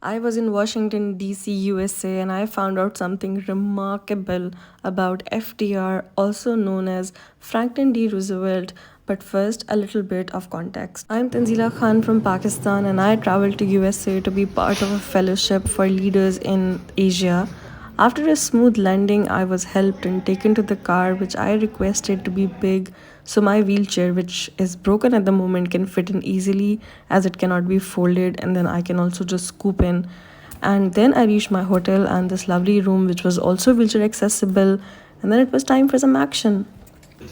I was in Washington, D.C., USA, and I found out something remarkable about FDR, also known as Franklin D. Roosevelt. But first, a little bit of context. I'm Tanzila Khan from Pakistan, and I traveled to USA to be part of a fellowship for leaders in Asia. After a smooth landing, I was helped and taken to the car, which I requested to be big so my wheelchair, which is broken at the moment, can fit in easily as it cannot be folded, and then I can also just scoop in. And then I reached my hotel and this lovely room, which was also wheelchair accessible, and then it was time for some action.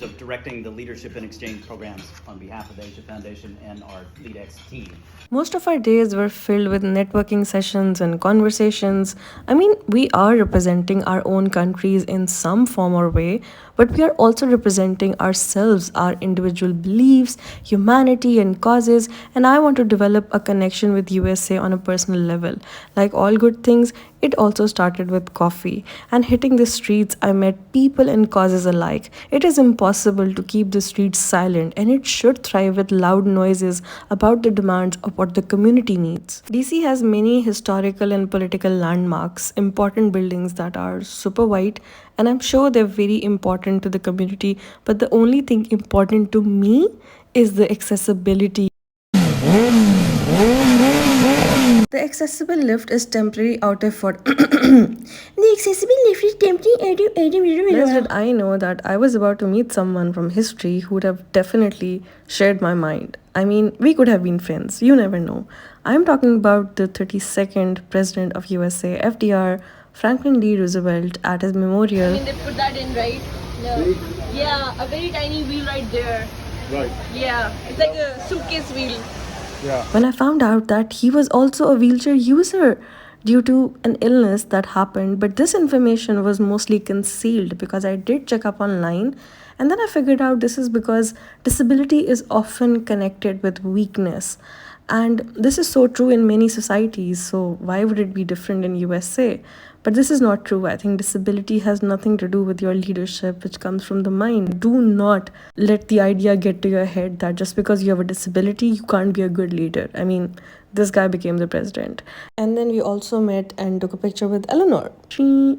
Of directing the leadership and exchange programs on behalf of the Asia Foundation and our LeadX team. Most of our days were filled with networking sessions and conversations. I mean, we are representing our own countries in some form or way, but we are also representing ourselves, our individual beliefs, humanity, and causes. And I want to develop a connection with USA on a personal level. Like all good things, it also started with coffee. And hitting the streets, I met people and causes alike. It is impossible to keep the streets silent, and it should thrive with loud noises about the demands of what the community needs. DC has many historical and political landmarks, important buildings that are super white, and I'm sure they're very important to the community. But the only thing important to me is the accessibility. The accessible lift is temporary out of for the accessible lift is temporary Little did I know that I was about to meet someone from history who would have definitely shared my mind. I mean, we could have been friends, you never know. I'm talking about the 32nd President of USA, FDR, Franklin D. Roosevelt, at his memorial. They put that in, right? No. Yeah, a very tiny wheel right there. Right. Yeah, it's like a suitcase wheel. Yeah. When I found out that he was also a wheelchair user due to an illness that happened, but this information was mostly concealed because I did check up online, and then I figured out this is because disability is often connected with weakness. And this is so true in many societies, so why would it be different in USA? But this is not true. I think disability has nothing to do with your leadership, which comes from the mind. Do not let the idea get to your head that just because you have a disability, you can't be a good leader. I mean, this guy became the president. And then we also met and took a picture with Eleanor. She